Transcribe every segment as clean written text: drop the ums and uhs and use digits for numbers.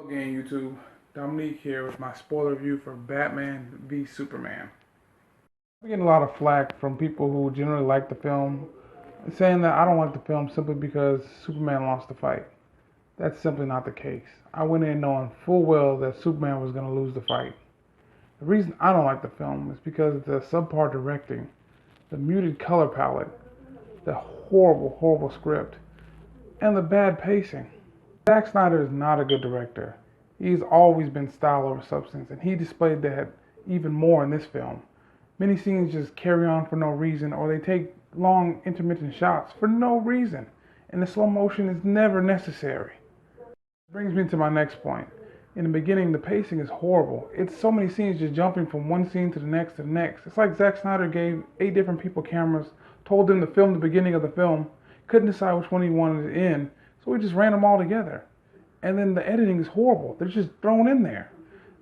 Again, YouTube, Dominique here with my spoiler review for Batman v Superman. I'm getting a lot of flack from people who generally like the film, saying that I don't like the film simply because Superman lost the fight. That's simply not the case. I went in knowing full well that Superman was going to lose the fight. The reason I don't like the film is because of the subpar directing, the muted color palette, the horrible script, and the bad pacing. Zack Snyder is not a good director. He's always been style over substance, and he displayed that even more in this film. Many scenes just carry on for no reason, or they take long intermittent shots for no reason, and the slow motion is never necessary. Brings me to my next point. In the beginning, the pacing is horrible. It's so many scenes just jumping from one scene to the next to the next. It's like Zack Snyder gave 8 different people cameras, told them to film the beginning of the film, couldn't decide which one he wanted to end, so he just ran them all together. And then the editing is horrible. They're just thrown in there.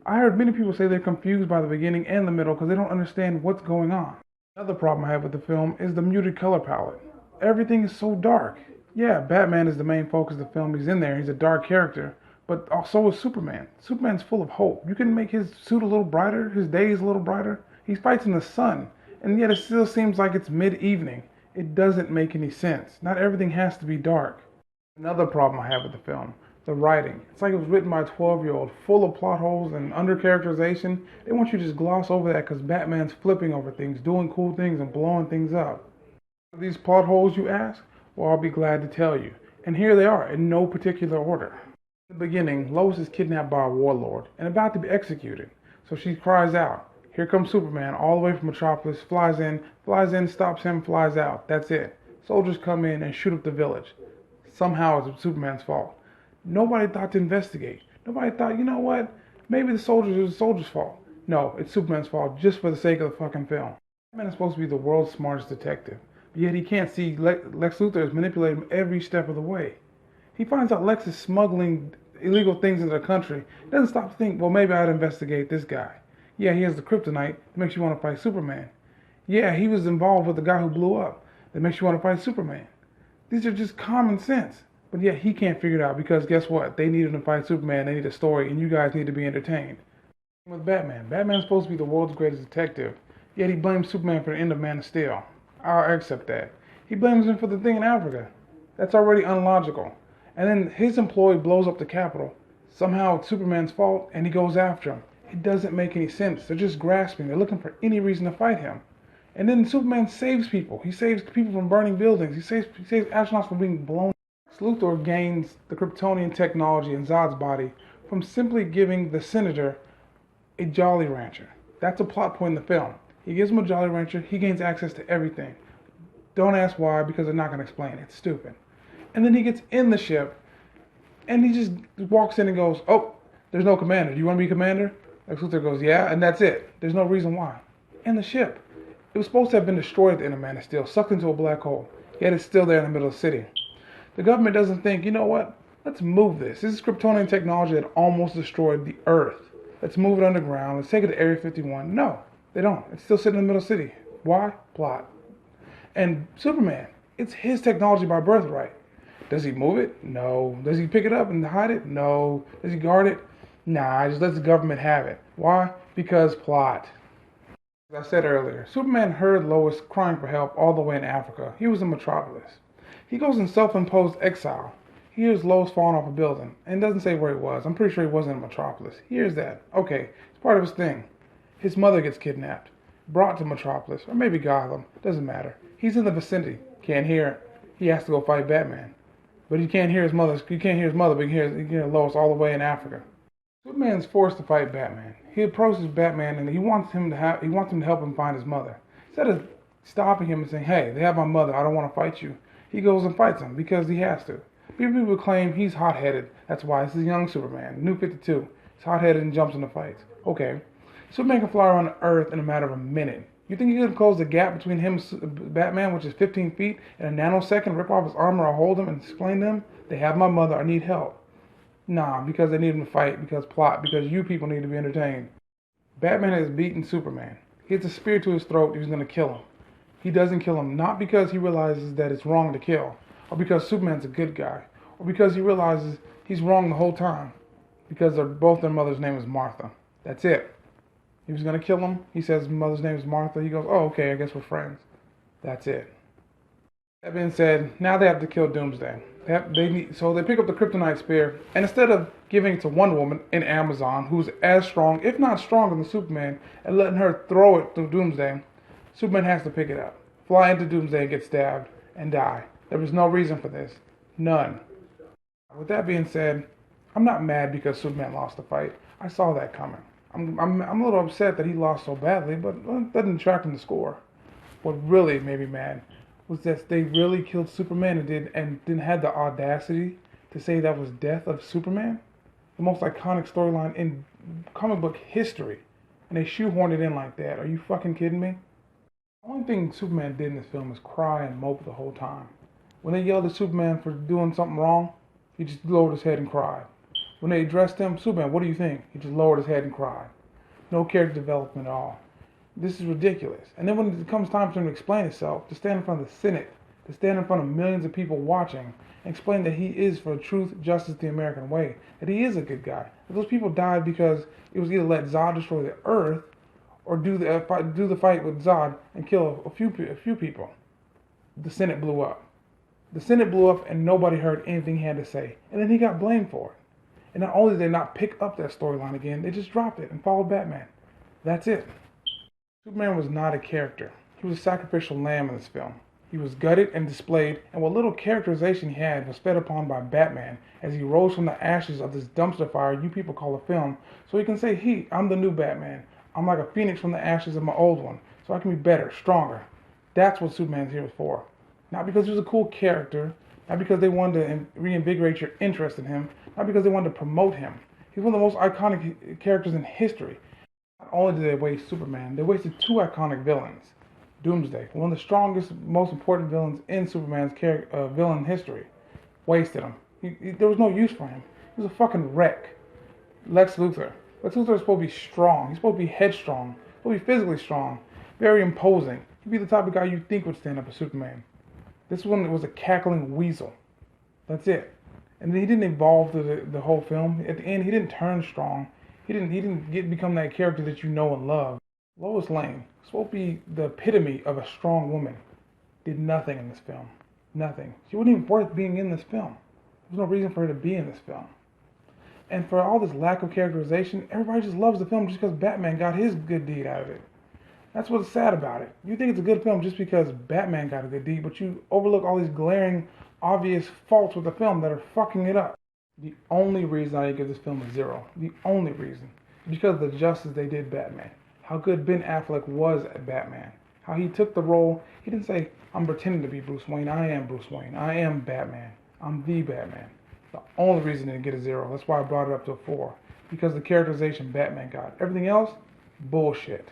I heard many people say they're confused by the beginning and the middle because they don't understand what's going on. Another problem I have with the film is the muted color palette. Everything is so dark. Yeah, Batman is the main focus of the film. He's in there. He's a dark character. But so is Superman. Superman's full of hope. You can make his suit a little brighter, his days a little brighter. He fights in the sun, and yet it still seems like it's mid-evening. It doesn't make any sense. Not everything has to be dark. Another problem I have with the film. The writing. It's like it was written by a 12-year-old, full of plot holes and under-characterization. They want you to just gloss over that because Batman's flipping over things, doing cool things, and blowing things up. Are these plot holes, you ask? Well, I'll be glad to tell you. And here they are, in no particular order. In the beginning, Lois is kidnapped by a warlord and about to be executed. So she cries out. Here comes Superman, all the way from Metropolis, flies in, stops him, flies out. That's it. Soldiers come in and shoot up the village. Somehow it's Superman's fault. Nobody thought to investigate. Nobody thought, you know what? Maybe the soldiers are the soldiers' fault. No, it's Superman's fault just for the sake of the fucking film. Batman is supposed to be the world's smartest detective, but yet he can't see Lex Luthor is manipulating him every step of the way. He finds out Lex is smuggling illegal things into the country. He doesn't stop to think, well, maybe I'd investigate this guy. Yeah, he has the kryptonite that makes you want to fight Superman. Yeah, he was involved with the guy who blew up that makes you want to fight Superman. These are just common sense. But yet he can't figure it out because guess what? They need him to fight Superman, they need a story, and you guys need to be entertained. With Batman. Batman's supposed to be the world's greatest detective, yet he blames Superman for the end of Man of Steel. I'll accept that. He blames him for the thing in Africa. That's already unlogical. And then his employee blows up the Capitol. Somehow it's Superman's fault, and he goes after him. It doesn't make any sense. They're just grasping. They're looking for any reason to fight him. And then Superman saves people. He saves people from burning buildings. He saves astronauts from being blown. Luthor gains the Kryptonian technology in Zod's body from simply giving the Senator a Jolly Rancher. That's a plot point in the film. He gives him a Jolly Rancher, he gains access to everything. Don't ask why, because they're not going to explain it. It's stupid. And then he gets in the ship, and he just walks in and goes, oh, there's no commander. Do you want to be commander? Lex Luthor goes, yeah, and that's it. There's no reason why. In the ship. It was supposed to have been destroyed at the end of Man of Steel, sucked into a black hole. Yet it's still there in the middle of the city. The government doesn't think, you know what, let's move this. This is Kryptonian technology that almost destroyed the Earth. Let's move it underground. Let's take it to Area 51. No, they don't. It's still sitting in the middle of the city. Why? Plot. And Superman, it's his technology by birthright. Does he move it? No. Does he pick it up and hide it? No. Does he guard it? Nah, he just lets the government have it. Why? Because plot. As I said earlier, Superman heard Lois crying for help all the way in Africa. He was in Metropolis. He goes in self-imposed exile. He hears Lois falling off a building and doesn't say where he was. I'm pretty sure he wasn't in Metropolis. He hears that. Okay, it's part of his thing. His mother gets kidnapped, brought to Metropolis, or maybe Gotham. Doesn't matter. He's in the vicinity. Can't hear it. He has to go fight Batman. But he can't hear his mother. He can't hear his mother, but he can hear Lois all the way in Africa. Superman's forced to fight Batman. He approaches Batman and he wants him to help him find his mother. Instead of stopping him and saying, hey, they have my mother. I don't want to fight you. He goes and fights him because he has to. People claim he's hot-headed. That's why this is young Superman, New 52. He's hot-headed and jumps into fights. Okay. Superman can fly around the Earth in a matter of a minute. You think he could close the gap between him and Batman, which is 15 feet, in a nanosecond, rip off his armor or hold him and explain to him, they have my mother, I need help? Nah, because they need him to fight, because plot, because you people need to be entertained. Batman has beaten Superman. He hits a spear to his throat, he was going to kill him. He doesn't kill him, not because he realizes that it's wrong to kill, or because Superman's a good guy, or because he realizes he's wrong the whole time. because both their mother's name is Martha. That's it. He was gonna kill him. He says his mother's name is Martha. He goes, oh, okay, I guess we're friends. That's it. That being said, now they have to kill Doomsday. So they pick up the kryptonite spear, and instead of giving it to Wonder Woman in Amazon, who's as strong, if not stronger than Superman, and letting her throw it through Doomsday, Superman has to pick it up, fly into Doomsday, get stabbed, and die. There was no reason for this. None. With that being said, I'm not mad because Superman lost the fight. I saw that coming. I'm a little upset that he lost so badly, but it doesn't detract from the score. What really made me mad was that they really killed Superman and didn't have the audacity to say that was death of Superman, the most iconic storyline in comic book history, and they shoehorned it in like that. Are you fucking kidding me? The only thing Superman did in this film is cry and mope the whole time. When they yelled at Superman for doing something wrong, he just lowered his head and cried. When they addressed him, Superman, what do you think? He just lowered his head and cried. No character development at all. This is ridiculous. And then when it comes time for him to explain himself, to stand in front of the Senate, to stand in front of millions of people watching, and explain that he is for truth, justice, the American way, that he is a good guy. That those people died because it was either let Zod destroy the Earth, or do the fight with Zod and kill a few people. The Senate blew up. The Senate blew up, and nobody heard anything he had to say. And then he got blamed for it. And not only did they not pick up that storyline again, they just dropped it and followed Batman. That's it. Superman was not a character. He was a sacrificial lamb in this film. He was gutted and displayed, and what little characterization he had was fed upon by Batman as he rose from the ashes of this dumpster fire you people call a film, so he can say, I'm the new Batman. I'm like a phoenix from the ashes of my old one, so I can be better, stronger. That's what Superman's here for. Not because he was a cool character, not because they wanted to reinvigorate your interest in him, not because they wanted to promote him. He's one of the most iconic characters in history. Not only did they waste Superman, they wasted two iconic villains. Doomsday, one of the strongest, most important villains in Superman's villain history. Wasted him. There was no use for him. He was a fucking wreck. Lex Luthor. Lex Luthor is supposed to be strong. He's supposed to be headstrong. He's supposed to be physically strong. Very imposing. He'd be the type of guy you think would stand up to Superman. This one was a cackling weasel. That's it. And he didn't evolve through the whole film. At the end, he didn't turn strong. He didn't become that character that you know and love. Lois Lane, supposed to be the epitome of a strong woman, did nothing in this film. Nothing. She wasn't even worth being in this film. There's no reason for her to be in this film. And for all this lack of characterization, everybody just loves the film just because Batman got his good deed out of it. That's what's sad about it. You think it's a good film just because Batman got a good deed, but you overlook all these glaring, obvious faults with the film that are fucking it up. The only reason I give this film a 0, the only reason, is because of the justice they did Batman. How good Ben Affleck was at Batman. How he took the role. He didn't say, I'm pretending to be Bruce Wayne. I am Bruce Wayne. I am Batman. I'm the Batman. The only reason it didn't get a 0. That's why I brought it up to a 4. Because the characterization Batman got. Everything else, bullshit.